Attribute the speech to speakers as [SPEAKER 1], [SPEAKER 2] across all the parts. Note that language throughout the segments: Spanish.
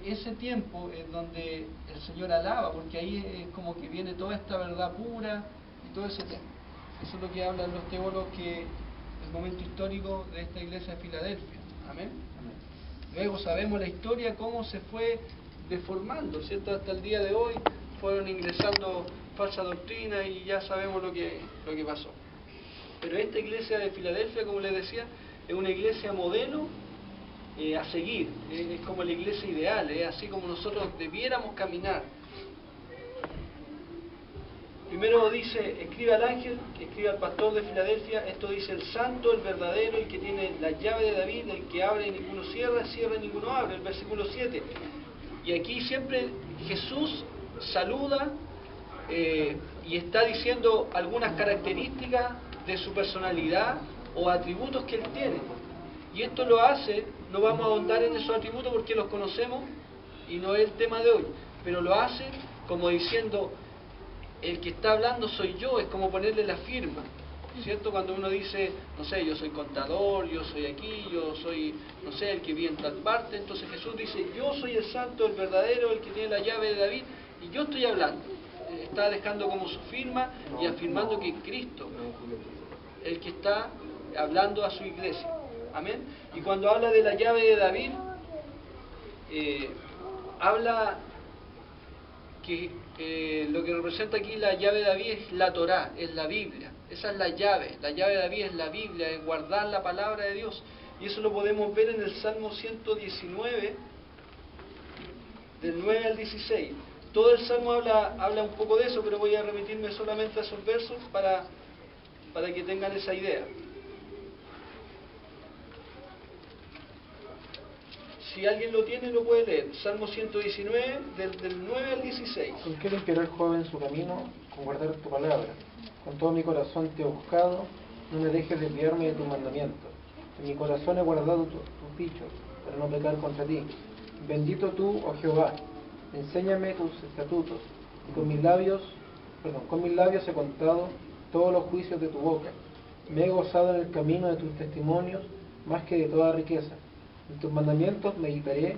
[SPEAKER 1] ese tiempo es donde el Señor alaba, porque ahí es como que viene toda esta verdad pura y todo ese tema. Eso es lo que hablan los teólogos, que el momento histórico de esta iglesia de Filadelfia. Amén. Luego sabemos la historia, cómo se fue deformando, ¿cierto? Hasta el día de hoy fueron ingresando falsa doctrina y ya sabemos lo que pasó. Pero esta iglesia de Filadelfia, como les decía, es una iglesia modelo a seguir, es como la iglesia ideal, así como nosotros debiéramos caminar. Primero dice, escribe al ángel, escribe al pastor de Filadelfia, esto dice el santo, el verdadero, el que tiene la llave de David, el que abre y ninguno cierra, cierra y ninguno abre, el versículo 7. Y aquí siempre Jesús saluda y está diciendo algunas características de su personalidad o atributos que él tiene. Y esto lo hace, no vamos a ahondar en esos atributos porque los conocemos y no es el tema de hoy, pero lo hace como diciendo, el que está hablando soy yo, es como ponerle la firma, ¿cierto? Cuando uno dice, no sé, yo soy contador, yo soy aquí, yo soy, no sé, el que vive en tal parte, entonces Jesús dice, yo soy el santo, el verdadero, el que tiene la llave de David, y yo estoy hablando. Está dejando como su firma y afirmando que Cristo, el que está hablando a su iglesia. Amén. Y cuando habla de la llave de David, habla que lo que representa aquí la llave de David es la Torá, es la Biblia. Esa es la llave de David es la Biblia, es guardar la palabra de Dios. Y eso lo podemos ver en el Salmo 119, del 9 al 16. Todo el Salmo habla un poco de eso, pero voy a remitirme solamente a esos versos para que tengan esa idea. Si alguien lo tiene, lo puede leer. Salmo 119, del 9 al 16.
[SPEAKER 2] ¿Con qué limpiará el joven su camino? Con guardar tu palabra. Con todo mi corazón te he buscado, no me dejes desviarme de tu mandamiento. En mi corazón he guardado tus dichos, para no pecar contra ti. Bendito tú, oh Jehová, enséñame tus estatutos, y con mis labios he contado todos los juicios de tu boca. Me he gozado en el camino de tus testimonios, más que de toda riqueza. En tus mandamientos meditaré,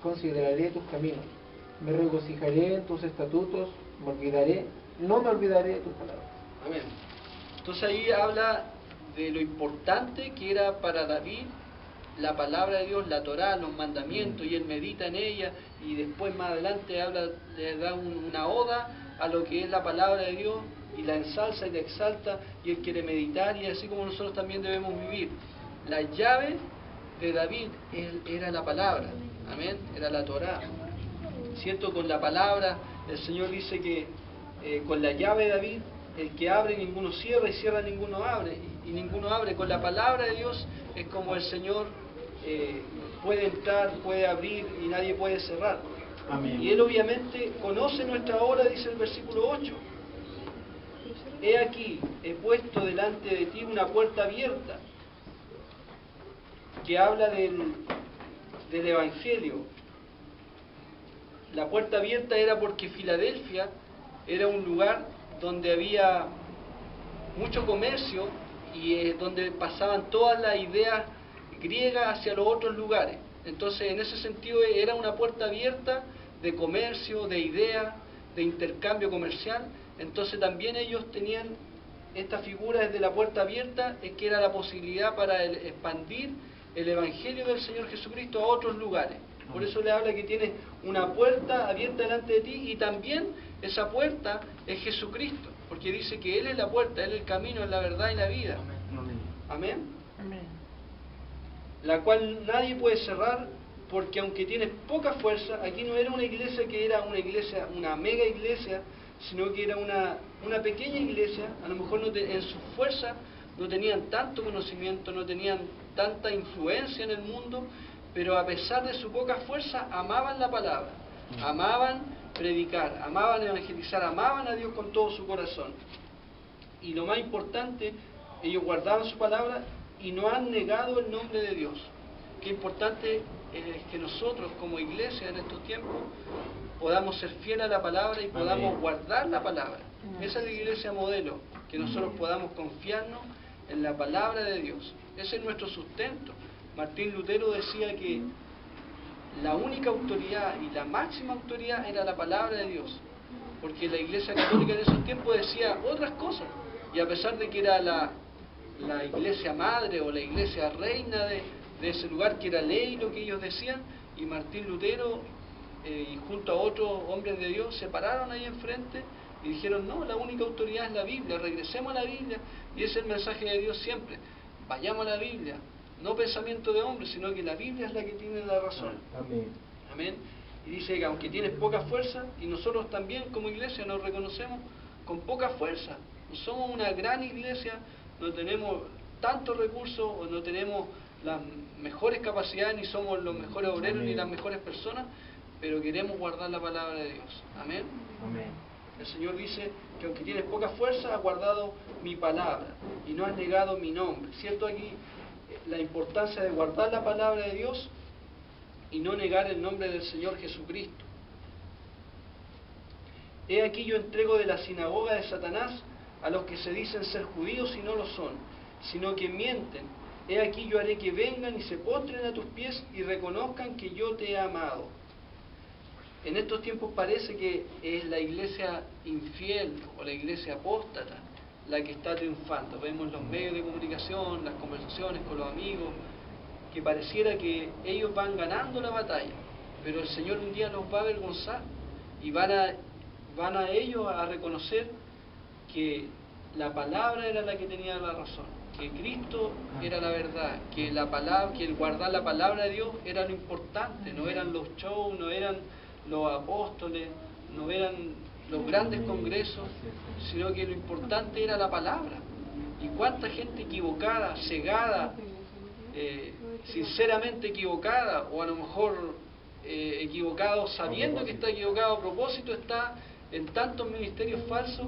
[SPEAKER 2] consideraré tus caminos. Me regocijaré en tus estatutos, no me olvidaré de tus palabras.
[SPEAKER 1] Amén. Entonces ahí habla de lo importante que era para David la palabra de Dios, la Torá, los mandamientos, y él medita en ella, y después más adelante le da una oda a lo que es la palabra de Dios, y la ensalza y la exalta, y él quiere meditar, y así como nosotros también debemos vivir. La llave de David era la palabra, amén, era la Torá, ¿cierto? Con la palabra, el Señor dice que con la llave de David, el que abre ninguno cierra, y cierra ninguno abre, y ninguno abre. Con la palabra de Dios es como el Señor puede entrar, puede abrir, y nadie puede cerrar. Amén. Y Él obviamente conoce nuestra hora, dice el versículo 8. He aquí, he puesto delante de ti una puerta abierta, que habla del Evangelio. La puerta abierta era porque Filadelfia era un lugar donde había mucho comercio y donde pasaban todas las ideas griegas hacia los otros lugares. Entonces, en ese sentido, era una puerta abierta de comercio, de ideas, de intercambio comercial. Entonces, también ellos tenían esta figura desde la puerta abierta, que era la posibilidad para expandir el Evangelio del Señor Jesucristo a otros lugares. Por eso le habla que tiene una puerta abierta delante de ti, y también esa puerta es Jesucristo, porque dice que Él es la puerta, Él es el camino, es la verdad y la vida. Amén. Amén. La cual nadie puede cerrar, porque aunque tiene poca fuerza, aquí no era una iglesia que era una iglesia, una mega iglesia, sino que era una pequeña iglesia. A lo mejor en su fuerza no tenían tanto conocimiento, no tenían tanta influencia en el mundo, pero a pesar de su poca fuerza, amaban la palabra, amaban predicar, amaban evangelizar, amaban a Dios con todo su corazón. Y lo más importante, ellos guardaban su palabra y no han negado el nombre de Dios. Qué importante es que nosotros como iglesia en estos tiempos podamos ser fieles a la palabra y podamos guardar la palabra. Esa es la iglesia modelo, que nosotros podamos confiarnos en la palabra de Dios. Ese es nuestro sustento. Martín Lutero decía que la única autoridad y la máxima autoridad era la palabra de Dios, porque la Iglesia Católica en esos tiempos decía otras cosas, y a pesar de que era la iglesia madre o la iglesia reina de ese lugar, que era ley lo que ellos decían, y Martín Lutero y junto a otros hombres de Dios se pararon ahí enfrente y dijeron: no, la única autoridad es la Biblia, regresemos a la Biblia, y ese es el mensaje de Dios siempre: vayamos a la Biblia, no pensamiento de hombre, sino que la Biblia es la que tiene la razón.
[SPEAKER 2] Amén.
[SPEAKER 1] Amén. Y dice que aunque tienes poca fuerza, y nosotros también como iglesia nos reconocemos con poca fuerza, no somos una gran iglesia, no tenemos tantos recursos, o no tenemos las mejores capacidades, ni somos los mejores obreros, ni las mejores personas, pero queremos guardar la palabra de Dios. Amén.
[SPEAKER 2] Amén.
[SPEAKER 1] El Señor dice que aunque tienes poca fuerza, has guardado mi palabra y no has negado mi nombre. ¿Cierto? Aquí la importancia de guardar la palabra de Dios y no negar el nombre del Señor Jesucristo. He aquí yo entrego de la sinagoga de Satanás a los que se dicen ser judíos y no lo son, sino que mienten. He aquí yo haré que vengan y se postren a tus pies y reconozcan que yo te he amado. En estos tiempos parece que es la iglesia infiel o la iglesia apóstata la que está triunfando. Vemos los medios de comunicación, las conversaciones con los amigos, que pareciera que ellos van ganando la batalla, pero el Señor un día los va a avergonzar y van a ellos a reconocer que la palabra era la que tenía la razón, que Cristo era la verdad, que la palabra, que el guardar la palabra de Dios era lo importante, no eran los shows, no eran los apóstoles, no eran los grandes congresos, sino que lo importante era la palabra. Y cuánta gente equivocada, cegada, sinceramente equivocada, o a lo mejor equivocado sabiendo que está equivocado a propósito, está en tantos ministerios falsos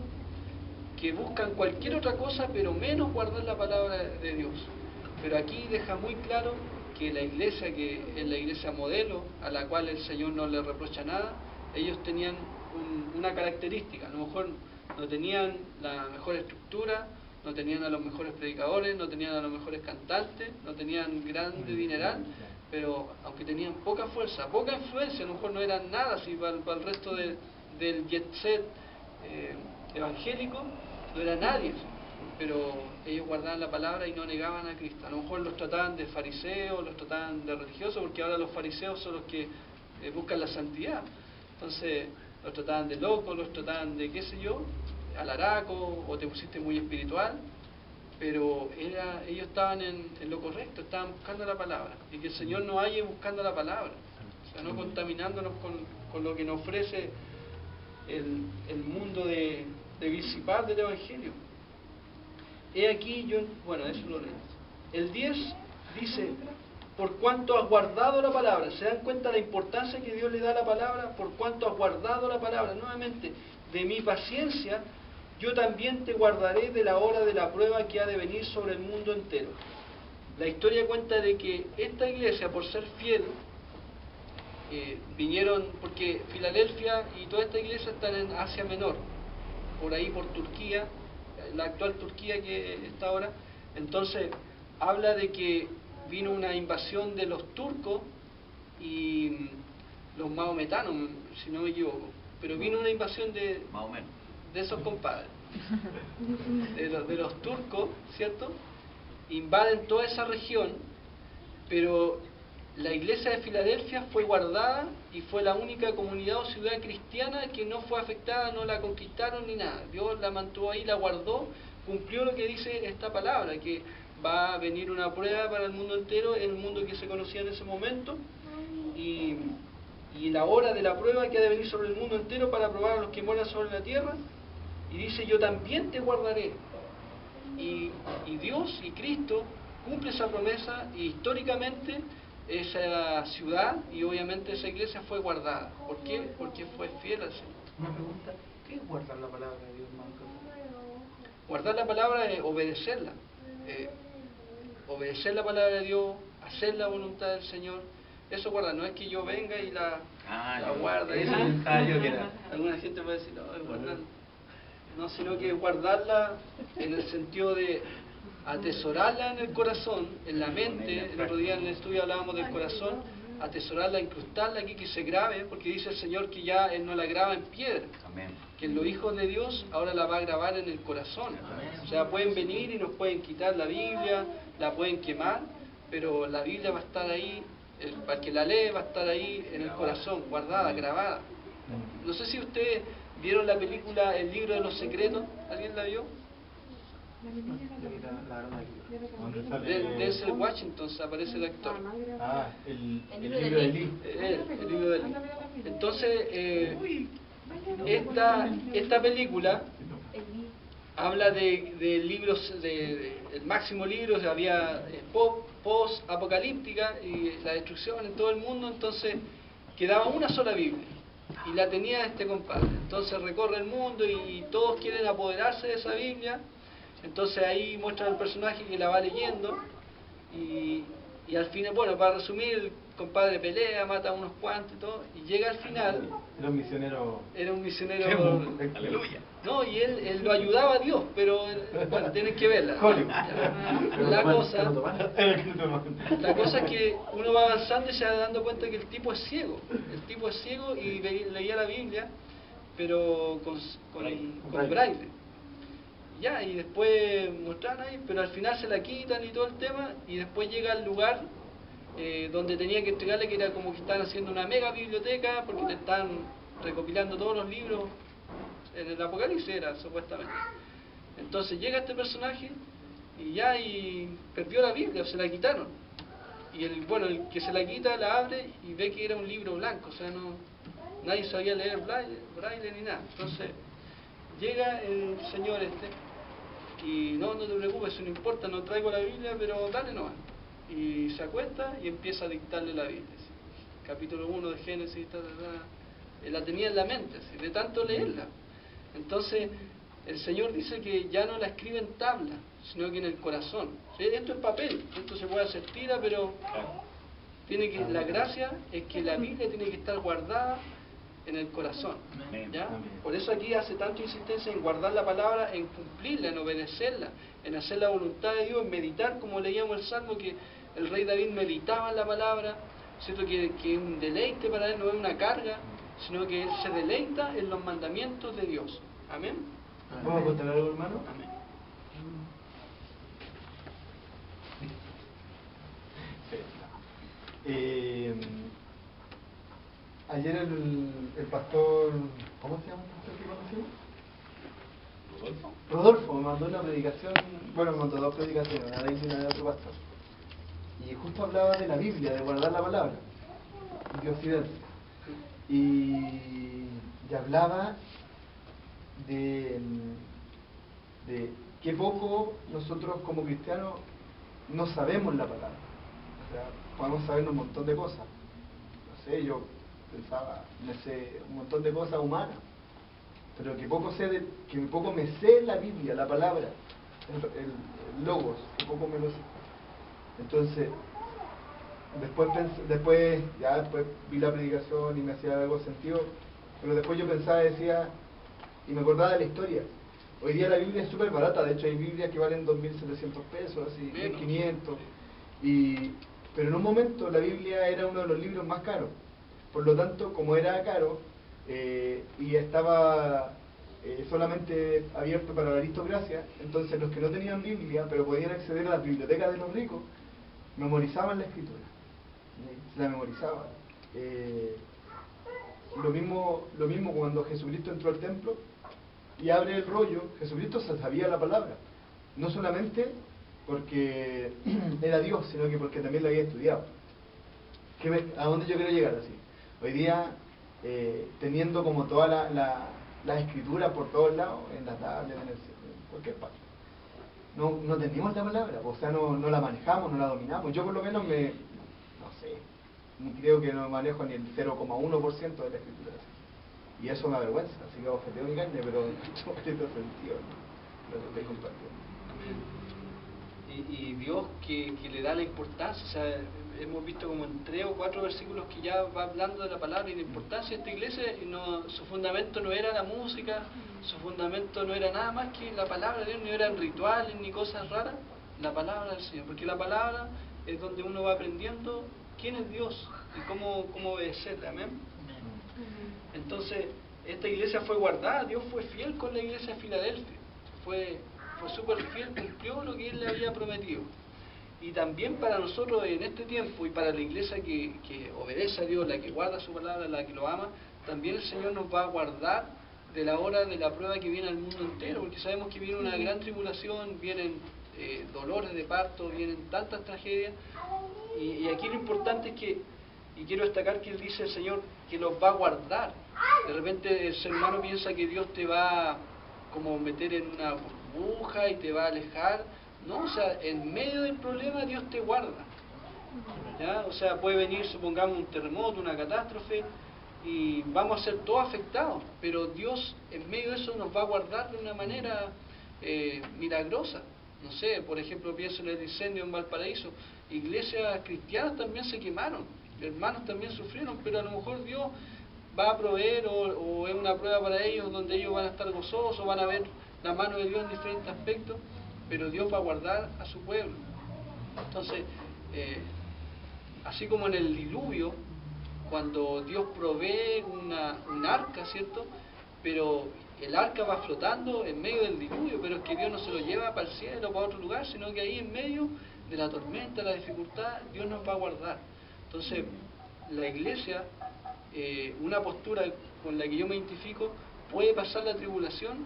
[SPEAKER 1] que buscan cualquier otra cosa pero menos guardar la palabra de Dios. Pero aquí deja muy claro que la iglesia, que es la iglesia modelo, a la cual el Señor no le reprocha nada, ellos tenían una característica: a lo mejor no tenían la mejor estructura, no tenían a los mejores predicadores, no tenían a los mejores cantantes, no tenían grande dineral, pero aunque tenían poca fuerza, poca influencia, a lo mejor no eran nada así para el resto del jet set evangélico, no era nadie, pero ellos guardaban la palabra y no negaban a Cristo. A lo mejor los trataban de fariseos, los trataban de religiosos, porque ahora los fariseos son los que buscan la santidad. Entonces los trataban de locos, los trataban de qué sé yo, alaraco, o te pusiste muy espiritual, pero ellos estaban en lo correcto, estaban buscando la palabra, y que el Señor nos halle buscando la palabra, o sea, no contaminándonos con lo que nos ofrece el mundo de disipar del Evangelio. He aquí yo, bueno, eso lo leo. El 10 dice: por cuanto has guardado la palabra. ¿Se dan cuenta la importancia que Dios le da a la palabra? Por cuanto has guardado la palabra. Nuevamente, de mi paciencia yo también te guardaré de la hora de la prueba que ha de venir sobre el mundo entero. La historia cuenta de que esta iglesia, por ser fiel, vinieron, porque Filadelfia y toda esta iglesia están en Asia Menor, por ahí por Turquía, la actual Turquía que está ahora. Entonces habla de que vino una invasión de los turcos y los maometanos, si no me equivoco, pero vino una invasión de esos compadres, de los turcos, ¿cierto? Invaden toda esa región, pero la iglesia de Filadelfia fue guardada y fue la única comunidad o ciudad cristiana que no fue afectada, no la conquistaron ni nada. Dios la mantuvo ahí, la guardó, cumplió lo que dice esta palabra, que va a venir una prueba para el mundo entero, el mundo que se conocía en ese momento, y la hora de la prueba que ha de venir sobre el mundo entero para probar a los que moran sobre la tierra. Y dice: yo también te guardaré. Y Dios y Cristo cumple esa promesa, y históricamente esa ciudad y obviamente esa iglesia fue guardada. ¿Por qué? Porque fue fiel al Señor.
[SPEAKER 2] Una pregunta: ¿qué es guardar la palabra de Dios, hermano?
[SPEAKER 1] Guardar la palabra es obedecerla. Obedecer la palabra de Dios, hacer la voluntad del Señor. Eso guarda, no es que yo venga y la guarde. Alguna gente puede decir: no, es guardar. No, sino que guardarla en el sentido de atesorarla en el corazón, en la mente. El otro día en el estudio hablábamos del corazón, atesorarla, incrustarla aquí, que se grabe, porque dice el Señor que ya Él no la graba en piedra.
[SPEAKER 3] Amén.
[SPEAKER 1] Que los hijos de Dios ahora la va a grabar en el corazón.
[SPEAKER 3] Amén.
[SPEAKER 1] O sea, pueden venir y nos pueden quitar la Biblia, la pueden quemar, pero la Biblia va a estar ahí, para que la lee va a estar ahí en el corazón, guardada, grabada. No sé si ustedes vieron la película El libro de los secretos, ¿alguien la vio? Denzel Washington, aparece el actor.
[SPEAKER 4] Ah, el libro de Lee.
[SPEAKER 1] El libro de Lee. Entonces, esta película habla de libros, el máximo libro, había post-apocalíptica y la destrucción en todo el mundo, entonces quedaba una sola Biblia y la tenía este compadre. Entonces recorre el mundo y todos quieren apoderarse de esa Biblia. Entonces ahí muestran al personaje que la va leyendo y al final, bueno, para resumir, el compadre pelea, mata a unos cuantos y todo, y llega al final.
[SPEAKER 4] Era un misionero.
[SPEAKER 1] Era un misionero.
[SPEAKER 3] Aleluya.
[SPEAKER 1] No, y él lo ayudaba a Dios, pero bueno, tienen que verla. La cosa es que uno va avanzando y se va dando cuenta que el tipo es ciego. El tipo es ciego y leía la Biblia, pero con braille. Ya, y después mostraron ahí, pero al final se la quitan y todo el tema, y después llega al lugar donde tenía que entregarle, que era como que estaban haciendo una mega biblioteca, porque te están recopilando todos los libros en el Apocalipsis, era supuestamente. Entonces llega este personaje y perdió la Biblia, se la quitaron. Y el que se la quita la abre y ve que era un libro blanco, o sea, nadie sabía leer braille ni nada. Entonces llega el señor y no te preocupes, eso no importa, no traigo la Biblia, pero dale nomás. Y se acuesta y empieza a dictarle la Biblia. ¿Sí? Capítulo 1 de Génesis, la tenía en la mente, ¿sí? De tanto leerla. Entonces, el Señor dice que ya no la escribe en tabla, sino que en el corazón. ¿Sí? Esto es papel, esto se puede hacer tira, pero la gracia es que la Biblia tiene que estar guardada en el corazón. ¿Ya? Por eso aquí hace tanto insistencia en guardar la palabra, en cumplirla, en obedecerla, en hacer la voluntad de Dios, en meditar, como leíamos el Salmo, que el rey David meditaba en la palabra, ¿cierto? Que es un deleite para él, no es una carga, sino que él se deleita en los mandamientos de Dios. Amén.
[SPEAKER 4] ¿Vamos a contar algo, hermano?
[SPEAKER 1] Amén.
[SPEAKER 4] Ayer el pastor, ¿cómo se llama el pastor que conocimos? Rodolfo me mandó una predicación, bueno, me mandó dos predicaciones, una de él y una de otro pastor. Y justo hablaba de la Biblia, de guardar la palabra, de Occidente. Y hablaba de qué poco nosotros como cristianos no sabemos la palabra. O sea, podemos saber un montón de cosas. No sé, yo pensaba, me sé un montón de cosas humanas, pero que poco me sé la Biblia, la palabra, el logos, que poco me lo sé. Entonces, después vi la predicación y me hacía algo sentido, pero después yo pensaba, decía, y me acordaba de la historia. Hoy día la Biblia es súper barata, de hecho hay Biblias que valen 2.700 pesos, así, 1.500, pero en un momento la Biblia era uno de los libros más caros. Por lo tanto, como era caro y estaba solamente abierto para la aristocracia, entonces los que no tenían Biblia, pero podían acceder a las bibliotecas de los ricos, memorizaban la escritura. Se la memorizaban. Lo mismo cuando Jesucristo entró al templo y abre el rollo, Jesucristo se sabía la palabra. No solamente porque era Dios, sino que porque también la había estudiado. ¿A dónde yo quiero llegar así? Hoy día, teniendo como toda la escritura por todos lados, en la tablet, en cualquier parte, no tenemos la palabra, o sea, no la manejamos, no la dominamos. Yo por lo menos creo que no manejo ni el 0,1% de la escritura. Y eso me avergüenza, así que objeteo mi carne, pero en este sentido lo estoy compartiendo.
[SPEAKER 1] Y Dios que le da la importancia, o sea, hemos visto como en 3 o 4 versículos que ya va hablando de la palabra y la importancia de esta iglesia. Su fundamento no era la música, su fundamento no era nada más que la palabra de Dios, no eran rituales ni cosas raras, la palabra del Señor, porque la palabra es donde uno va aprendiendo quién es Dios y cómo obedecerle. Amén. Entonces, esta iglesia fue guardada, Dios fue fiel con la iglesia de Filadelfia, fue súper fiel, cumplió lo que Él le había prometido. Y también para nosotros en este tiempo y para la iglesia que obedece a Dios, la que guarda su palabra, la que lo ama, también el Señor nos va a guardar de la hora de la prueba que viene al mundo entero, porque sabemos que viene una gran tribulación, vienen dolores de parto, vienen tantas tragedias, y aquí lo importante es que, y quiero destacar que Él dice el Señor que los va a guardar. De repente el ser humano piensa que Dios te va como meter en una burbuja y te va a alejar. No, o sea, en medio del problema Dios te guarda. ¿Ya? O sea, puede venir, supongamos, un terremoto, una catástrofe, y vamos a ser todos afectados, pero Dios en medio de eso nos va a guardar de una manera milagrosa. No sé, por ejemplo, pienso en el incendio en Valparaíso, iglesias cristianas también se quemaron, hermanos también sufrieron, pero a lo mejor Dios va a proveer o es una prueba para ellos donde ellos van a estar gozosos, van a ver la mano de Dios en diferentes aspectos, pero Dios va a guardar a su pueblo. Entonces, así como en el diluvio, cuando Dios provee un arca, ¿cierto? Pero el arca va flotando en medio del diluvio, pero es que Dios no se lo lleva para el cielo o para otro lugar, sino que ahí en medio de la tormenta, la dificultad, Dios nos va a guardar. Entonces, la iglesia, una postura con la que yo me identifico, puede pasar la tribulación,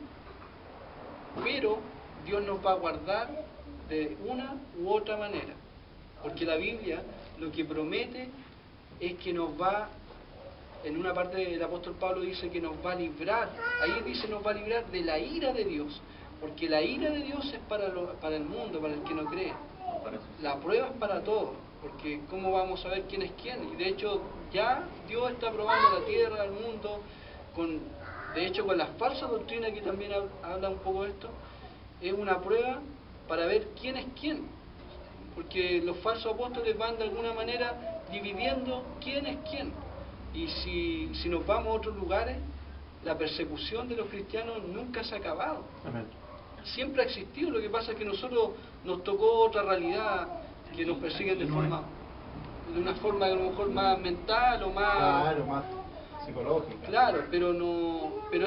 [SPEAKER 1] pero Dios nos va a guardar de una u otra manera, porque la Biblia lo que promete es que nos va, en una parte el apóstol Pablo dice que nos va a librar, ahí dice nos va a librar de la ira de Dios, porque la ira de Dios es para el mundo, para el que no cree. La prueba es para todos, porque ¿cómo vamos a ver quién es quién? Y de hecho ya Dios está probando la tierra, el mundo, de hecho con las falsas doctrinas que también habla un poco de esto, es una prueba para ver quién es quién, porque los falsos apóstoles van de alguna manera dividiendo quién es quién. Y si nos vamos a otros lugares, la persecución de los cristianos nunca se ha acabado.
[SPEAKER 2] Amén.
[SPEAKER 1] Siempre ha existido, lo que pasa es que nosotros nos tocó otra realidad, que nos persiguen de una forma a lo mejor más mental o más...
[SPEAKER 4] Claro, más psicológica.
[SPEAKER 1] Claro, pero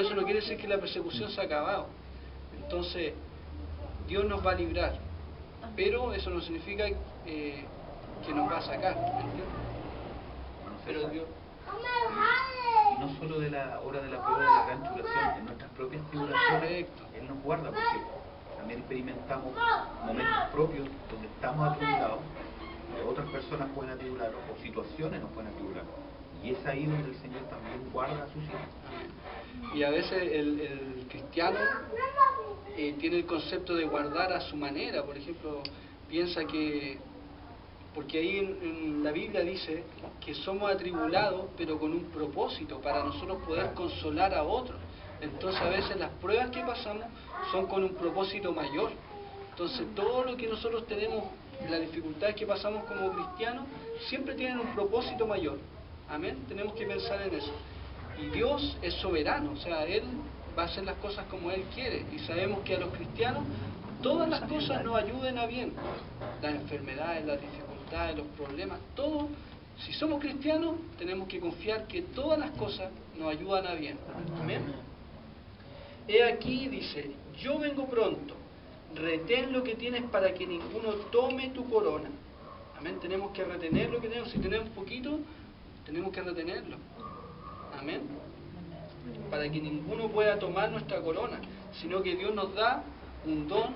[SPEAKER 1] eso no quiere decir que la persecución se ha acabado. Entonces, Dios nos va a librar, pero eso no significa que nos va a sacar, ¿entiendes? Pero Dios...
[SPEAKER 3] Y no solo de la hora de la prueba de la gran tribulación, en nuestras propias tribulaciones,
[SPEAKER 1] Correcto.
[SPEAKER 3] Él nos guarda, porque también experimentamos momentos propios donde estamos atribulados, otras personas pueden atribular, o situaciones nos pueden atribular. Y es ahí donde el Señor también guarda a sus hijos.
[SPEAKER 1] Y a veces el cristiano tiene el concepto de guardar a su manera. Por ejemplo, piensa que, porque ahí en la Biblia dice que somos atribulados, pero con un propósito, para nosotros poder consolar a otros. Entonces a veces las pruebas que pasamos son con un propósito mayor. Entonces todo lo que nosotros tenemos, las dificultades que pasamos como cristianos, siempre tienen un propósito mayor. Amén, tenemos que pensar en eso. Y Dios es soberano, o sea, Él va a hacer las cosas como Él quiere. Y sabemos que a los cristianos todas las cosas nos ayuden a bien. Las enfermedades, las dificultades, los problemas, todo. Si somos cristianos, tenemos que confiar que todas las cosas nos ayudan a bien. Amén. He aquí, dice, yo vengo pronto, retén lo que tienes para que ninguno tome tu corona. Amén, tenemos que retener lo que tenemos. Si tenemos poquito, tenemos que retenerlo. Amén. Para que ninguno pueda tomar nuestra corona, sino que Dios nos da un don,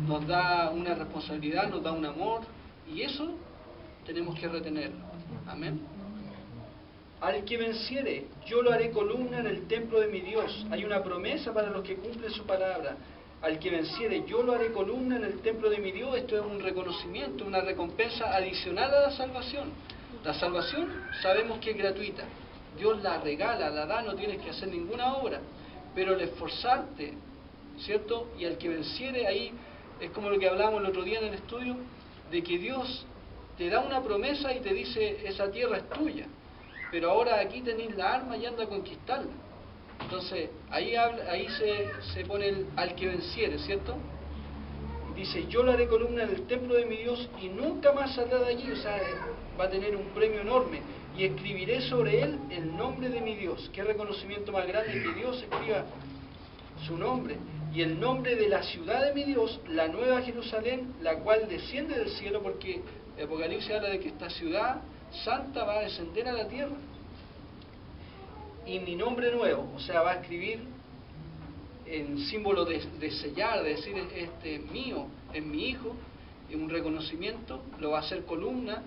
[SPEAKER 1] nos da una responsabilidad, nos da un amor, y eso tenemos que retenerlo. Amén. Al que venciere, yo lo haré columna en el templo de mi Dios. Hay una promesa para los que cumplen su palabra. Al que venciere, yo lo haré columna en el templo de mi Dios. Esto es un reconocimiento, una recompensa adicional a la salvación. La salvación sabemos que es gratuita. Dios la regala, la da, no tienes que hacer ninguna obra. Pero el esforzarte, ¿cierto? Y al que venciere, ahí es como lo que hablábamos el otro día en el estudio, de que Dios te da una promesa y te dice, esa tierra es tuya. Pero ahora aquí tenéis la arma y anda a conquistarla. Entonces, ahí se pone al que venciere, ¿cierto? dice, yo le haré columna en el templo de mi Dios y nunca más saldrá de allí. O sea, va a tener un premio enorme. Y escribiré sobre él el nombre de mi Dios. Qué reconocimiento más grande que Dios escriba su nombre. Y el nombre de la ciudad de mi Dios, la nueva Jerusalén, la cual desciende del cielo, porque el Apocalipsis habla de que esta ciudad santa va a descender a la tierra. Y mi nombre nuevo, o sea, va a escribir en símbolo de sellar, de decir, este es mío, es mi hijo, y un reconocimiento, lo va a hacer columna.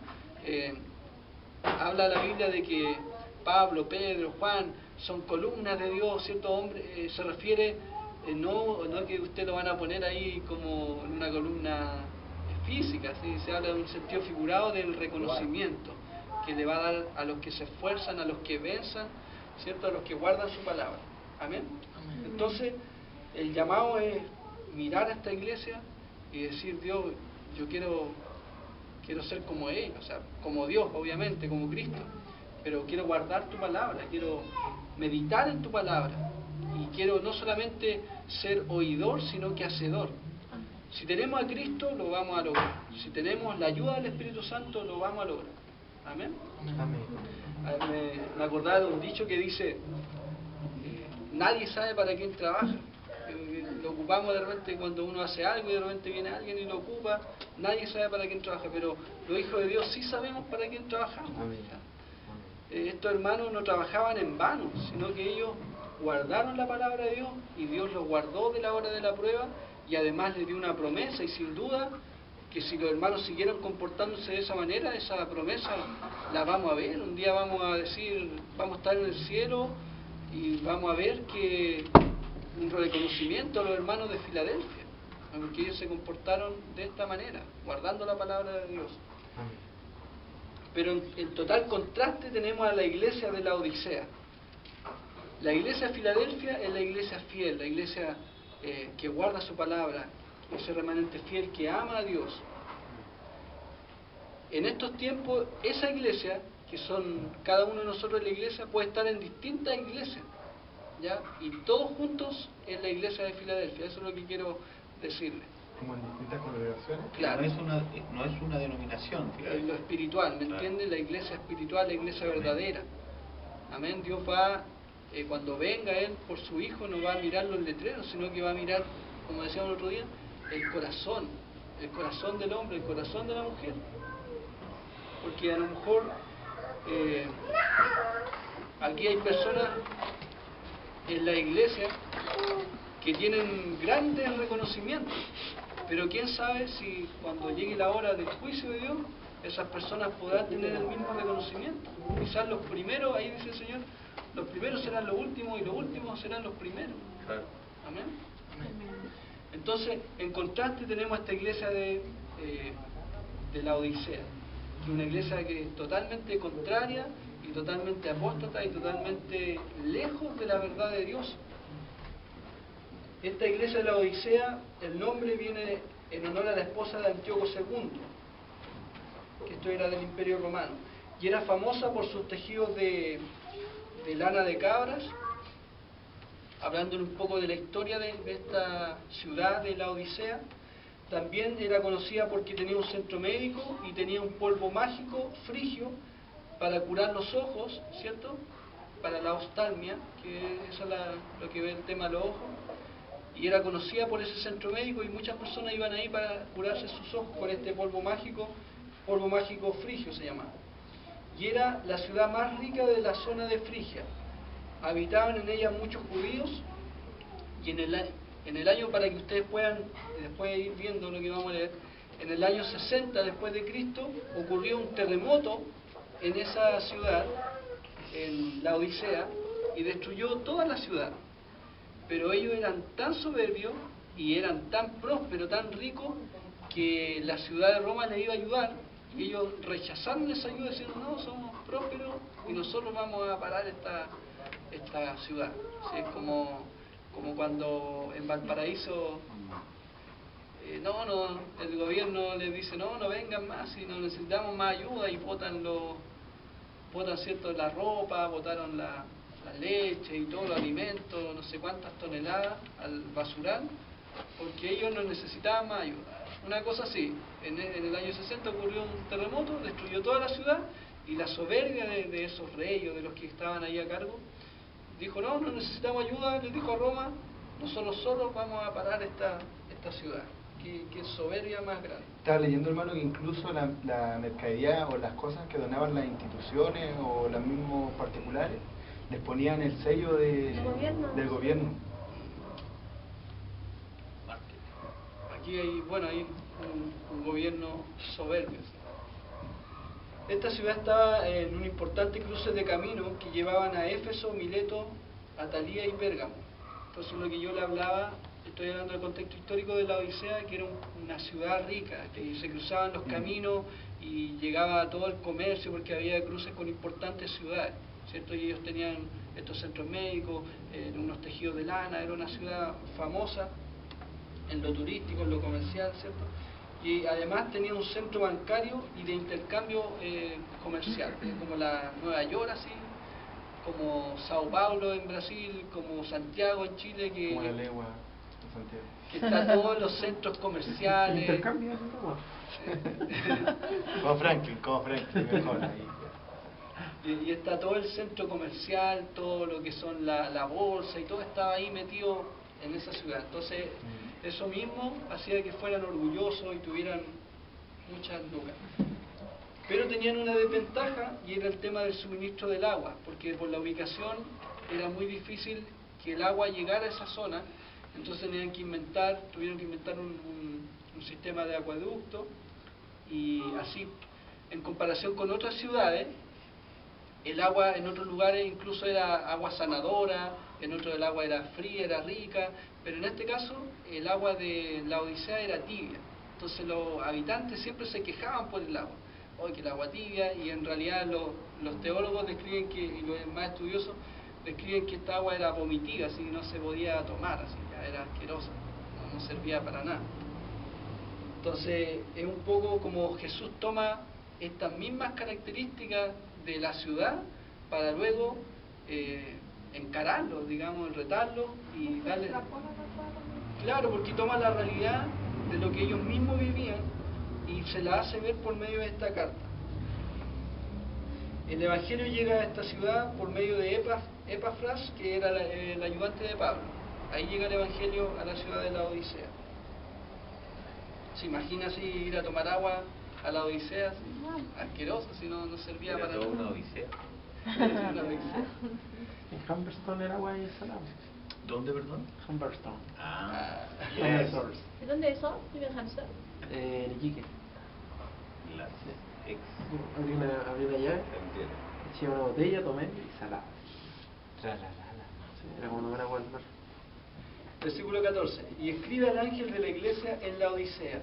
[SPEAKER 1] Habla la Biblia de que Pablo, Pedro, Juan son columnas de Dios, cierto hombre, se refiere, no que usted lo van a poner ahí como en una columna física, ¿sí? Se habla de un sentido figurado del reconocimiento que le va a dar a los que se esfuerzan, a los que vencen, ¿cierto? A los que guardan su palabra. Amén. Entonces, el llamado es mirar a esta iglesia y decir, Dios, yo quiero ser como ellos, o sea, como Dios, obviamente, como Cristo, pero quiero guardar tu palabra, quiero meditar en tu palabra, y quiero no solamente ser oidor, sino que hacedor. Si tenemos a Cristo, lo vamos a lograr. Si tenemos la ayuda del Espíritu Santo, lo vamos a lograr. Amén. Amén. Me acordaba de un dicho que dice, nadie sabe para quién trabaja. Lo ocupamos de repente cuando uno hace algo y de repente viene alguien y lo ocupa. Nadie sabe para quién trabaja, pero los hijos de Dios sí sabemos para quién trabajamos. Estos hermanos no trabajaban en vano, sino que ellos guardaron la palabra de Dios y Dios los guardó de la hora de la prueba, y además les dio una promesa, y sin duda que si los hermanos siguieron comportándose de esa manera, esa promesa la vamos a ver. Un día vamos a decir, vamos a estar en el cielo y vamos a ver que un reconocimiento a los hermanos de Filadelfia, porque ellos se comportaron de esta manera, guardando la palabra de Dios. Pero en total contraste tenemos a la iglesia de la Odisea. La iglesia de Filadelfia es la iglesia fiel, la iglesia que guarda su palabra, ese remanente fiel que ama a Dios. En estos tiempos, esa iglesia, que son cada uno de nosotros en la iglesia, puede estar en distintas iglesias, ¿ya? Y todos juntos en la iglesia de Filadelfia. Eso es lo que quiero decirle.
[SPEAKER 4] ¿Como en distintas congregaciones?
[SPEAKER 1] Claro.
[SPEAKER 3] No es una denominación,
[SPEAKER 1] En lo espiritual, ¿me entiende? La iglesia espiritual, la iglesia verdadera. Amén. Dios va, cuando venga Él por su Hijo, no va a mirar los letreros, sino que va a mirar, como decíamos el otro día, el corazón del hombre, el corazón de la mujer. Porque a lo mejor aquí hay personas en la iglesia que tienen grandes reconocimientos, pero quién sabe si cuando llegue la hora del juicio de Dios, esas personas podrán tener el mismo reconocimiento. Quizás los primeros, ahí dice el Señor, los primeros serán los últimos y los últimos serán los primeros.
[SPEAKER 3] Claro.
[SPEAKER 1] Amén. Entonces, en contraste tenemos esta iglesia de la Odisea, que es una iglesia que es totalmente contraria y totalmente apóstata y totalmente lejos de la verdad de Dios. Esta iglesia de la Odisea, el nombre viene en honor a la esposa de Antíoco II, que esto era del Imperio Romano, y era famosa por sus tejidos de lana de cabras. Hablando un poco de la historia de esta ciudad de la Odisea, también era conocida porque tenía un centro médico y tenía un polvo mágico frigio para curar los ojos, ¿cierto? Para la oftalmia, que eso es lo que ve el tema de los ojos, y era conocida por ese centro médico, y muchas personas iban ahí para curarse sus ojos con este polvo mágico frigio se llamaba. Y era la ciudad más rica de la zona de Frigia. Habitaban en ella muchos judíos, y en el año, para que ustedes puedan después ir viendo lo que vamos a leer, en el año 60 después de Cristo ocurrió un terremoto en esa ciudad, en la Odisea, y destruyó toda la ciudad. Pero ellos eran tan soberbios y eran tan prósperos, tan ricos, que la ciudad de Roma les iba a ayudar, y ellos rechazaron esa ayuda diciendo, no, somos prósperos y nosotros vamos a parar esta ciudad. ¿Sí? Es como cuando en Valparaíso el gobierno les dice, no vengan más, y no necesitamos más ayuda, y botan cierto la ropa, botaron la leche y todos los alimentos, no sé cuántas toneladas al basural, porque ellos no necesitaban más ayuda. una cosa así. En el año 60 ocurrió un terremoto, destruyó toda la ciudad, y la soberbia de esos reyes, de los que estaban ahí a cargo, dijo, no necesitamos ayuda, les dijo a Roma, nosotros solos vamos a parar esta ciudad. Qué soberbia más grande.
[SPEAKER 4] Estaba leyendo, hermano, que incluso la mercadería o las cosas que donaban las instituciones o los mismos particulares, les ponían el sello del gobierno.
[SPEAKER 1] Aquí hay un gobierno soberbio. Esta ciudad estaba en un importante cruce de caminos que llevaban a Éfeso, Mileto, Atalía y Pérgamo. Entonces lo que yo le hablaba, estoy hablando del contexto histórico de la Odisea, que era una ciudad rica, que se cruzaban los caminos y llegaba todo el comercio porque había cruces con importantes ciudades, ¿cierto? Y ellos tenían estos centros médicos, unos tejidos de lana, era una ciudad famosa en lo turístico, en lo comercial, ¿cierto? Y además tenía un centro bancario y de intercambio comercial, como la Nueva York, así, como Sao Paulo en Brasil, como Santiago en Chile,
[SPEAKER 4] Como la legua en Santiago.
[SPEAKER 1] que está todos los centros comerciales.
[SPEAKER 2] Intercambio de agua.
[SPEAKER 4] Como Franklin, mejor ahí.
[SPEAKER 1] Y está todo el centro comercial, todo lo que son la bolsa, y todo estaba ahí metido en esa ciudad. Entonces, eso mismo hacía que fueran orgullosos y tuvieran muchas lucas. Pero tenían una desventaja, y era el tema del suministro del agua, porque por la ubicación era muy difícil que el agua llegara a esa zona. Entonces tuvieron que inventar un sistema de acueducto, y así, en comparación con otras ciudades, el agua en otros lugares incluso era agua sanadora, en otros el agua era fría, era rica, pero en este caso el agua de la Odisea era tibia. Entonces los habitantes siempre se quejaban por el agua, hoy que el agua tibia, y en realidad los teólogos describen y los más estudiosos describen que esta agua era vomitiva, así que no se podía tomar, así ya era asquerosa, no servía para nada. Entonces es un poco como Jesús toma estas mismas características de la ciudad para luego encararlo, digamos, retarlo y darle... Claro, porque toma la realidad de lo que ellos mismos vivían y se la hace ver por medio de esta carta. El Evangelio llega a esta ciudad por medio de Epafras, que era el ayudante de Pablo. Ahí llega el Evangelio a la ciudad de la Odisea. ¿Se imagina si ir a tomar agua a la Odisea? Asquerosa, si no servía
[SPEAKER 3] Era
[SPEAKER 1] para
[SPEAKER 3] toda
[SPEAKER 1] nada.
[SPEAKER 3] una odisea.
[SPEAKER 1] Una odisea.
[SPEAKER 2] En Humberstone era agua y salado.
[SPEAKER 3] ¿Dónde, perdón?
[SPEAKER 2] Humberstone.
[SPEAKER 3] Yes.
[SPEAKER 2] Humberstone.
[SPEAKER 5] ¿De dónde es eso? ¿Vive en Hamster?
[SPEAKER 2] En Iquique.
[SPEAKER 3] Las ex.
[SPEAKER 2] Abrí una llave,
[SPEAKER 3] Entiendo.
[SPEAKER 2] eché una botella, tomé y salada. Sí, era como tomar agua del mar.
[SPEAKER 1] Versículo 14. Y escribe al ángel de la iglesia en la Odisea: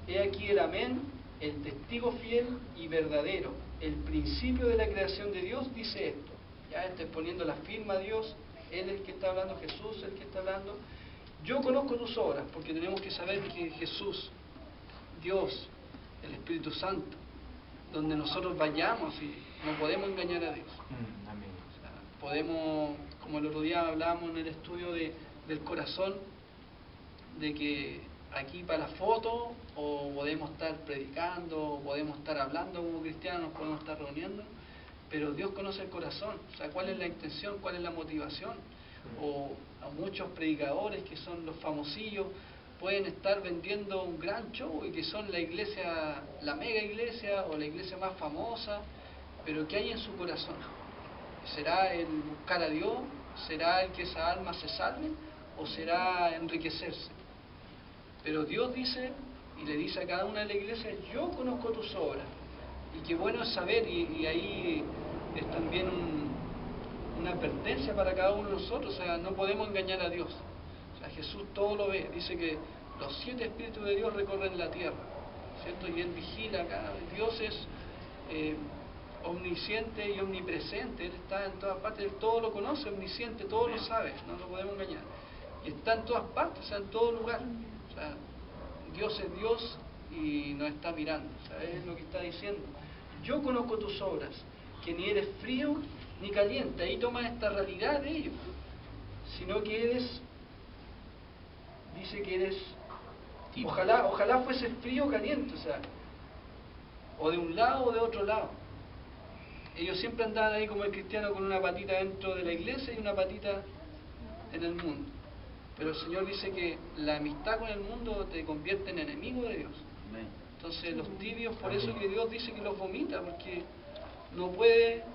[SPEAKER 1] he aquí el amén, el testigo fiel y verdadero, el principio de la creación de Dios, dice esto. Ya está poniendo la firma a Dios, Él es el que está hablando, Jesús es el que está hablando. Yo conozco tus obras, porque tenemos que saber que Jesús, Dios, el Espíritu Santo, donde nosotros vayamos, y no podemos engañar a Dios.
[SPEAKER 4] Amén.
[SPEAKER 1] O sea, podemos, como el otro día hablábamos en el estudio del corazón, de que aquí para la foto, o podemos estar predicando, o podemos estar hablando como cristianos, podemos estar reuniendo, pero Dios conoce el corazón. O sea, cuál es la intención, cuál es la motivación. O a muchos predicadores que son los famosillos pueden estar vendiendo un gran show y que son la iglesia, la mega iglesia o la iglesia más famosa, pero ¿qué hay en su corazón? ¿Será el buscar a Dios? ¿Será el que esa alma se salve? ¿O será enriquecerse? Pero Dios dice, y le dice a cada una de las iglesias: yo conozco tus obras. Y qué bueno es saber, y ahí es también una advertencia para cada uno de nosotros. O sea, no podemos engañar a Dios. O sea, Jesús todo lo ve. Dice que los 7 espíritus de Dios recorren la tierra, ¿cierto? Y Él vigila acá. Dios es omnisciente y omnipresente. Él está en todas partes, Él todo lo conoce, omnisciente, todo lo sabe, no lo podemos engañar. Y está en todas partes, o sea, en todo lugar. O sea, Dios es Dios y nos está mirando. O sea, es lo que está diciendo. Yo conozco tus obras, que ni eres frío ni caliente. Ahí toma esta realidad de ellos, sino que eres, dice que eres
[SPEAKER 3] Tipo.
[SPEAKER 1] Ojalá fuese frío o caliente, o sea, o de un lado o de otro lado. Ellos siempre andaban ahí como el cristiano con una patita dentro de la iglesia y una patita en el mundo. Pero el Señor dice que la amistad con el mundo te convierte en enemigo de Dios.
[SPEAKER 3] Amén.
[SPEAKER 1] Entonces los tibios, por eso que Dios dice que los vomita, porque no puede,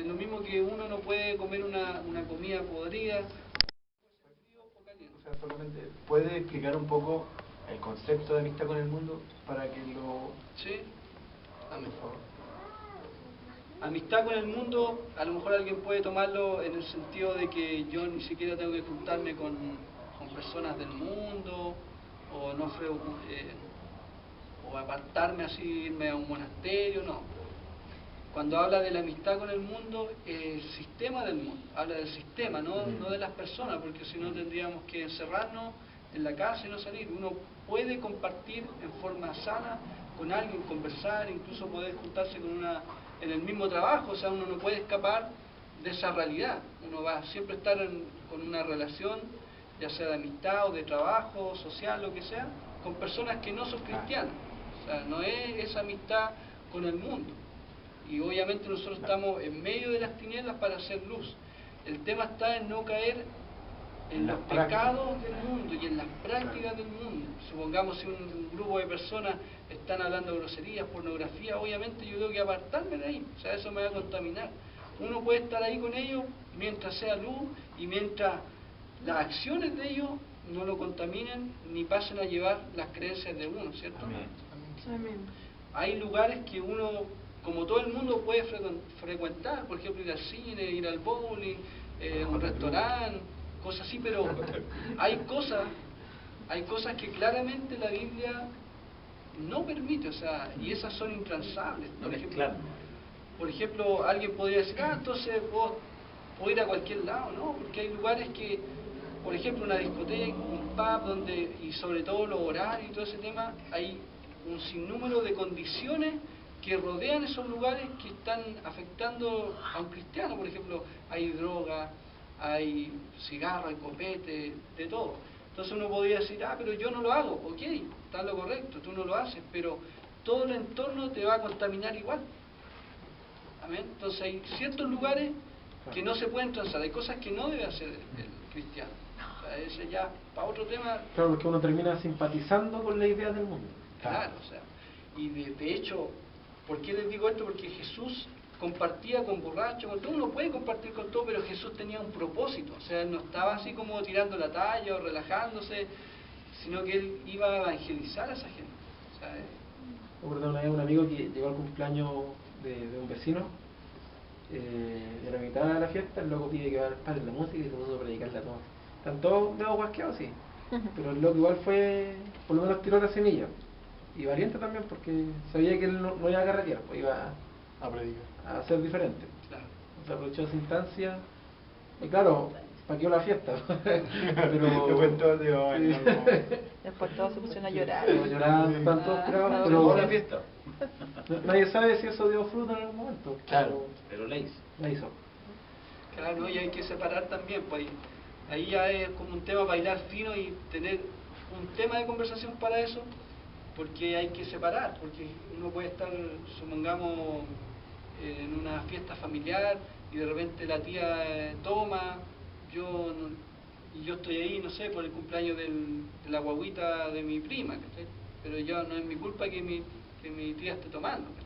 [SPEAKER 1] lo mismo que uno no puede comer una comida podrida,
[SPEAKER 4] O sea, solamente, ¿puede explicar un poco el concepto de amistad con el mundo para que lo...
[SPEAKER 1] ¿sí? Amén.
[SPEAKER 4] Por favor.
[SPEAKER 1] Amistad con el mundo, a lo mejor alguien puede tomarlo en el sentido de que yo ni siquiera tengo que juntarme con personas del mundo, o no o apartarme así, irme a un monasterio, no. Cuando habla de la amistad con el mundo, el sistema del mundo, habla del sistema, no de las personas, porque si no tendríamos que encerrarnos en la casa y no salir. Uno puede compartir en forma sana con alguien, conversar, incluso poder juntarse en el mismo trabajo, o sea, uno no puede escapar de esa realidad. Uno va siempre a estar con una relación, ya sea de amistad o de trabajo, social, lo que sea, con personas que no son cristianas. O sea, no es esa amistad con el mundo. Y obviamente nosotros estamos en medio de las tinieblas para hacer luz. El tema está en no caer en los pecados del mundo y en las prácticas del mundo. Supongamos si un grupo de personas están hablando de groserías, pornografía, obviamente yo tengo que apartarme de ahí, o sea, eso me va a contaminar. Uno puede estar ahí con ellos mientras sea luz y mientras las acciones de ellos no lo contaminen ni pasen a llevar las creencias de uno, ¿cierto?
[SPEAKER 6] Amén.
[SPEAKER 1] Hay lugares que uno, como todo el mundo, puede frecuentar, por ejemplo ir al cine, ir al bowling, un restaurante, cosas así, pero hay cosas que claramente la Biblia no permite, o sea, y esas son intransables. Por ejemplo, alguien podría decir, entonces puedo ir a cualquier lado, ¿no? Porque hay lugares que, por ejemplo, una discoteca, un pub, donde, y sobre todo los horarios y todo ese tema, hay un sinnúmero de condiciones que rodean esos lugares que están afectando a un cristiano. Por ejemplo, hay droga, hay cigarro, hay copete, de todo. Entonces uno podría decir, pero yo no lo hago, ok, está lo correcto, tú no lo haces, pero todo el entorno te va a contaminar igual. Amén. Entonces hay ciertos lugares que no se pueden transar, hay cosas que no debe hacer el cristiano. O sea, ese ya, para otro tema...
[SPEAKER 2] Claro, porque uno termina simpatizando con la idea del mundo.
[SPEAKER 1] Claro, o sea, y de hecho, ¿por qué les digo esto? Porque Jesús compartía con borrachos, con todo. Uno puede compartir con todo, pero Jesús tenía un propósito. O sea, él no estaba así como tirando la talla o relajándose, sino que él iba a evangelizar a esa gente. O sea,
[SPEAKER 2] Recuerdo una vez un amigo que llegó al cumpleaños de un vecino, y a la mitad de la fiesta el loco pide que pare la música y se puso a predicarle a todos. Están todos medio guasqueados, sí, pero el loco igual fue, por lo menos tiró la semilla. Y valiente también, porque sabía que él no iba a carretear, pues iba
[SPEAKER 4] A predicar.
[SPEAKER 2] a ser diferente.
[SPEAKER 1] claro.
[SPEAKER 2] Se aprovechó esa instancia y claro, paqueó la fiesta. Pero
[SPEAKER 4] Después todo digo,
[SPEAKER 2] sí.
[SPEAKER 6] Después todos se pusieron a llorar.
[SPEAKER 2] Llorando, están todos curados,
[SPEAKER 3] Pero la
[SPEAKER 2] pero
[SPEAKER 3] fiesta.
[SPEAKER 2] nadie sabe si eso dio fruto en algún momento.
[SPEAKER 3] Claro, pero la hizo.
[SPEAKER 2] La hizo.
[SPEAKER 1] Claro, ¿no? Y hay que separar también, pues ahí ya es como un tema bailar fino y tener un tema de conversación para eso, porque hay que separar, porque uno puede estar, supongamos, en una fiesta familiar y de repente la tía toma, y yo estoy ahí, no sé, por el cumpleaños de la guaguita de mi prima, ¿cachai? Pero yo no es mi culpa que mi tía esté tomando, ¿cachai?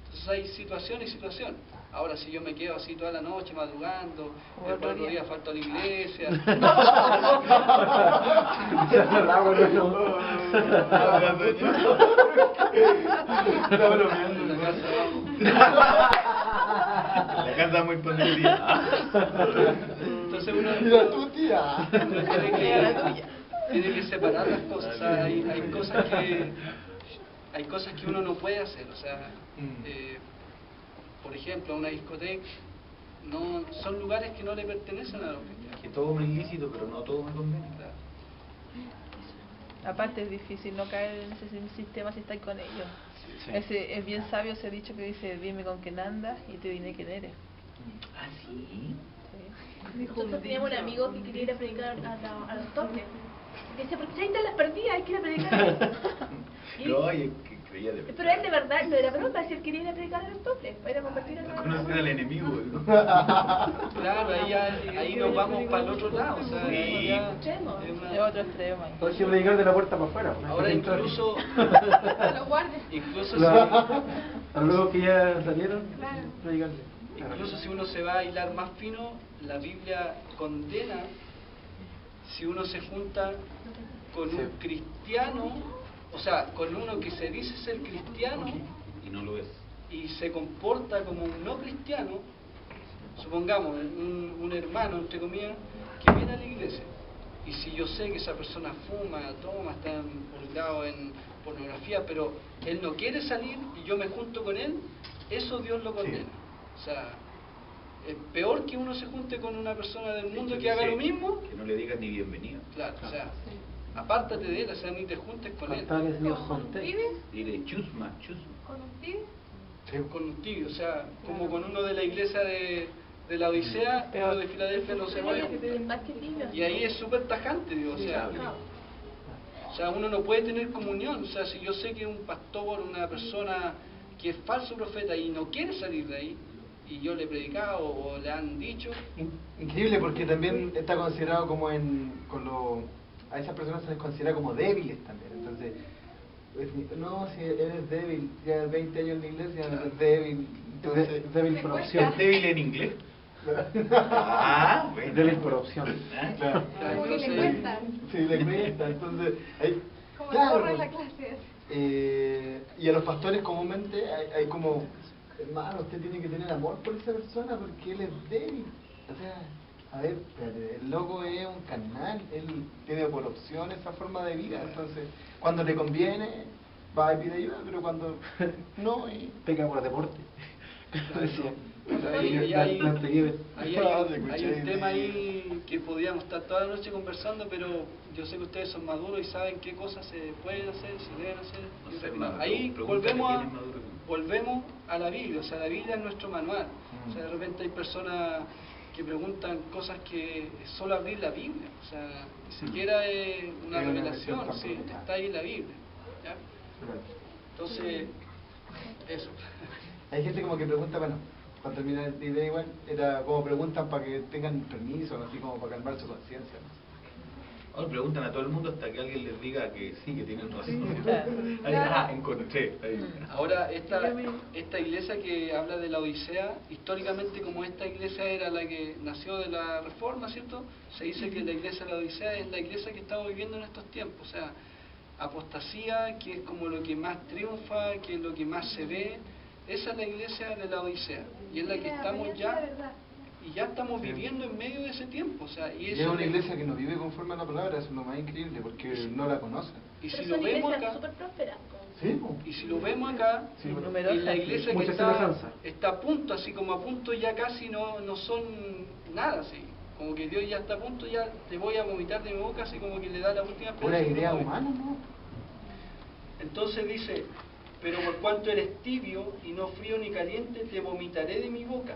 [SPEAKER 1] Entonces hay situación y situación. Ahora si yo me quedo así toda la noche madrugando, el otro día falto a la iglesia.
[SPEAKER 4] Está bromeando.
[SPEAKER 1] En la casa.
[SPEAKER 3] La casa muy conocida.
[SPEAKER 1] Entonces uno
[SPEAKER 4] Mira tu tía.
[SPEAKER 1] tiene que separar las cosas. O sea, hay cosas que uno no puede hacer. O sea, por ejemplo, una discoteca no son lugares que no le pertenecen a los cristianos.
[SPEAKER 3] Que todo me ilícito, pero no todo me conviene.
[SPEAKER 1] Claro.
[SPEAKER 6] Aparte es difícil no caer en ese sistema si estáis con ellos.
[SPEAKER 3] Sí.
[SPEAKER 6] Es bien sabio ese dicho que dice, dime con quién andas y te diré quién eres.
[SPEAKER 3] ¿Ah, sí?
[SPEAKER 6] Sí.
[SPEAKER 5] Nosotros teníamos un amigo que quería ir a predicar a los toques. Dice, porque si ahí están las perdidas, hay que ir a predicar.
[SPEAKER 3] No, y es que creía de
[SPEAKER 5] Pero él de verdad no era broma, si él quería ir a predicar a los toples, para ir a compartir a la
[SPEAKER 3] conocer al enemigo. ¿no?
[SPEAKER 1] Claro, ahí nos vamos para el otro lado. O sea,
[SPEAKER 3] Sí.
[SPEAKER 1] ya
[SPEAKER 5] Extremo.
[SPEAKER 1] es una-
[SPEAKER 6] Es otro extremo.
[SPEAKER 2] Hay que predicar de la puerta para afuera. ¿no?
[SPEAKER 1] Ahora
[SPEAKER 2] Hay que entrar.
[SPEAKER 1] incluso,
[SPEAKER 5] Los guardias.
[SPEAKER 1] incluso
[SPEAKER 2] A los que ya salieron,
[SPEAKER 5] Claro.
[SPEAKER 2] predicarle.
[SPEAKER 1] incluso si uno se va a hilar más fino, la Biblia condena si uno se junta con un cristiano, o sea, con uno que se dice ser cristiano
[SPEAKER 3] Y no lo es.
[SPEAKER 1] y se comporta como un no cristiano, supongamos un hermano, entre comillas, que viene a la iglesia, y si yo sé que esa persona fuma, toma, está involucrado en pornografía, pero él no quiere salir y yo me junto con él, eso Dios lo condena. O sea, es peor que uno se junte con una persona del mundo que haga lo mismo.
[SPEAKER 3] Que no le digas ni bienvenido.
[SPEAKER 1] Claro, o sea, apártate de él, o sea, ni te juntes con él.
[SPEAKER 2] Cantares Dios
[SPEAKER 5] ¿Con un
[SPEAKER 2] Sonte.
[SPEAKER 5] pibe?
[SPEAKER 3] Dile chusma, chusma.
[SPEAKER 5] ¿Con un pibe?
[SPEAKER 1] Con un tibio, o sea, como con uno de la iglesia de la Odisea, uno de Filadelfia no se mueve.
[SPEAKER 5] Más que tibio.
[SPEAKER 1] Y ahí es súper tajante, digo, o sea, uno no puede tener comunión. O sea, si yo sé que un pastor, una persona que es falso profeta y no quiere salir de ahí, y yo le he predicado o le han dicho,
[SPEAKER 4] Increíble, porque también está considerado como a esas personas se les considera como débiles también. Entonces, no, si eres débil, ya 20 años en la iglesia, eres débil. Entonces,
[SPEAKER 2] Débil por opción.
[SPEAKER 3] ¿Es débil en inglés? Ah, bueno.
[SPEAKER 2] Débil por opción.
[SPEAKER 3] Ah,
[SPEAKER 4] claro.
[SPEAKER 5] Como que le
[SPEAKER 1] entonces,
[SPEAKER 5] cuesta.
[SPEAKER 4] Sí, le cuesta. Entonces,
[SPEAKER 5] Como
[SPEAKER 4] claro,
[SPEAKER 5] corre la clase.
[SPEAKER 4] y a los pastores comúnmente hay como, hermano, usted tiene que tener amor por esa persona porque él es débil. O sea, a ver, espérate, el loco es un carnal, él tiene por opción esa forma de vida. Entonces, cuando le conviene, va y pide ayuda, pero cuando no,
[SPEAKER 2] Peca por deporte. Decía.
[SPEAKER 1] ahí
[SPEAKER 2] La-
[SPEAKER 1] hay,
[SPEAKER 2] la anterior.
[SPEAKER 1] ahí hay un tema ahí que podríamos estar toda la noche conversando, pero yo sé que ustedes son maduros y saben qué cosas se pueden hacer, se deben hacer.
[SPEAKER 3] No sé,
[SPEAKER 1] Hermano,
[SPEAKER 3] no,
[SPEAKER 1] ahí
[SPEAKER 3] pregúntale quién es maduro.
[SPEAKER 1] volvemos a la Biblia, o sea, la Biblia es nuestro manual. O sea, de repente hay personas que preguntan cosas que es solo abrir la Biblia, o sea, ni siquiera es una
[SPEAKER 4] Es una
[SPEAKER 1] revelación,
[SPEAKER 4] versión
[SPEAKER 1] sí,
[SPEAKER 4] tampoco.
[SPEAKER 1] está ahí en la Biblia. ¿Ya? Entonces, eso.
[SPEAKER 4] hay gente como que pregunta, bueno, para terminar la idea igual, era como preguntan para que tengan permiso, ¿no? Así como para calmar su conciencia, ¿no?
[SPEAKER 3] Ahora preguntan a todo el mundo hasta que alguien les diga que sí, que tienen razón.
[SPEAKER 6] Claro.
[SPEAKER 3] Ahí, encontré. Ahí.
[SPEAKER 1] Ahora, esta iglesia que habla de la Odisea, históricamente como esta iglesia era la que nació de la Reforma, ¿cierto? Se dice que la iglesia de la Odisea es la iglesia que estamos viviendo en estos tiempos, o sea, apostasía, que es como lo que más triunfa, que es lo que más se ve, esa es la iglesia de la Odisea, y es la que estamos ya, y ya estamos viviendo en medio de ese tiempo, o sea, y
[SPEAKER 4] Y es
[SPEAKER 1] eso
[SPEAKER 4] una iglesia que no vive conforme a la palabra, eso es lo más increíble, porque no la conocen.
[SPEAKER 1] y si
[SPEAKER 5] Pero
[SPEAKER 1] lo
[SPEAKER 5] son
[SPEAKER 1] vemos
[SPEAKER 5] iglesias
[SPEAKER 1] acá,
[SPEAKER 5] súper prósperas.
[SPEAKER 4] Sí, po.
[SPEAKER 1] y si lo vemos acá,
[SPEAKER 2] Sí, bueno.
[SPEAKER 6] Numerosas.
[SPEAKER 1] y la iglesia que
[SPEAKER 2] Mucha
[SPEAKER 1] está
[SPEAKER 2] semejanza.
[SPEAKER 1] a punto, así como a punto ya casi no son nada, así como que Dios ya está a punto, ya te voy a vomitar de mi boca, así como que le da la última
[SPEAKER 4] Pura
[SPEAKER 1] esperanza.
[SPEAKER 4] idea humana, ¿no?
[SPEAKER 1] Entonces dice, pero por cuanto eres tibio y no frío ni caliente, te vomitaré de mi boca,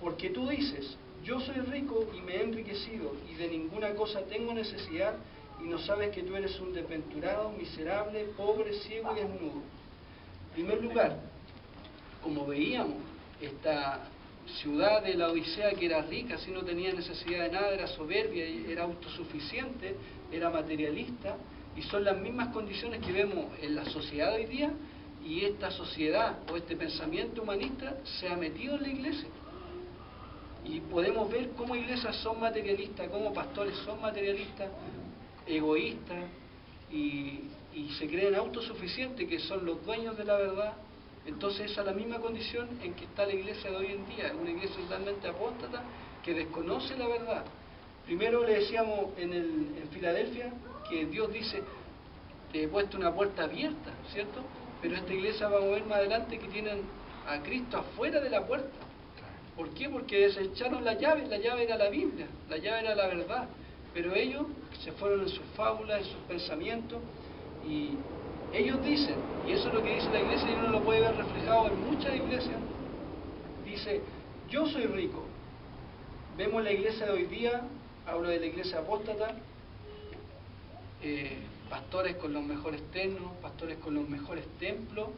[SPEAKER 1] porque tú dices, yo soy rico y me he enriquecido y de ninguna cosa tengo necesidad, y no sabes que tú eres un desventurado, miserable, pobre, ciego y desnudo. En primer lugar, como veíamos, esta ciudad de la Odisea, que era rica, así no tenía necesidad de nada, era soberbia, era autosuficiente, era materialista, y son las mismas condiciones que vemos en la sociedad de hoy día, y esta sociedad o este pensamiento humanista se ha metido en la iglesia. Y podemos ver cómo iglesias son materialistas, cómo pastores son materialistas, egoístas, y se creen autosuficientes, que son los dueños de la verdad. Entonces esa es la misma condición en que está la iglesia de hoy en día, una iglesia totalmente apóstata que desconoce la verdad. Primero le decíamos en Filadelfia que Dios dice, te he puesto una puerta abierta, ¿cierto? Pero esta iglesia va a ver más adelante que tienen a Cristo afuera de la puerta. ¿Por qué? Porque desecharon la llave era la Biblia, la llave era la verdad. Pero ellos se fueron en sus fábulas, en sus pensamientos, y ellos dicen, y eso es lo que dice la iglesia, y uno lo puede ver reflejado en muchas iglesias, dice, yo soy rico. Vemos la iglesia de hoy día, hablo de la iglesia apóstata, pastores con los mejores ternos, pastores con los mejores templos,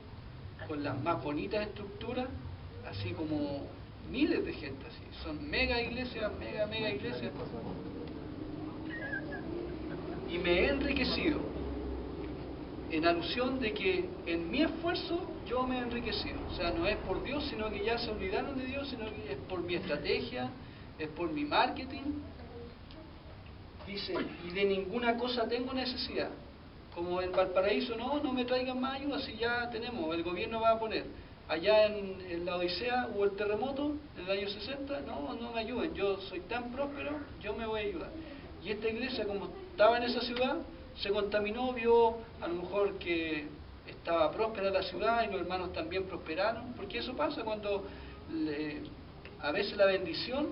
[SPEAKER 1] con las más bonitas estructuras, así como miles de gente así. Son mega iglesias, mega iglesias. Y me he enriquecido, en alusión de que en mi esfuerzo yo me he enriquecido. O sea, no es por Dios, sino que ya se olvidaron de Dios, sino que es por mi estrategia, es por mi marketing. Dice, y de ninguna cosa tengo necesidad. Como en Valparaíso, no me traigan más ayuda, si ya tenemos, el gobierno va a poner. Allá en la Odisea hubo el terremoto en el año 60, no me ayuden, yo soy tan próspero, yo me voy a ayudar. Y esta iglesia, como estaba en esa ciudad, se contaminó, vio a lo mejor que estaba próspera la ciudad y los hermanos también prosperaron, porque eso pasa cuando a veces la bendición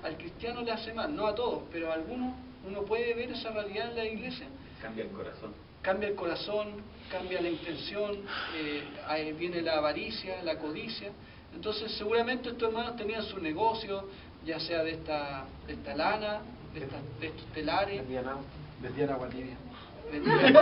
[SPEAKER 1] al cristiano le hace mal, no a todos, pero a algunos uno puede ver esa realidad en la iglesia.
[SPEAKER 3] Cambia el corazón.
[SPEAKER 1] Cambia el corazón, cambia la intención, ahí viene la avaricia, la codicia. Entonces seguramente estos hermanos tenían su negocio, ya sea de esta lana, de estos telares.
[SPEAKER 2] Vendían agua tibia.
[SPEAKER 1] Vendían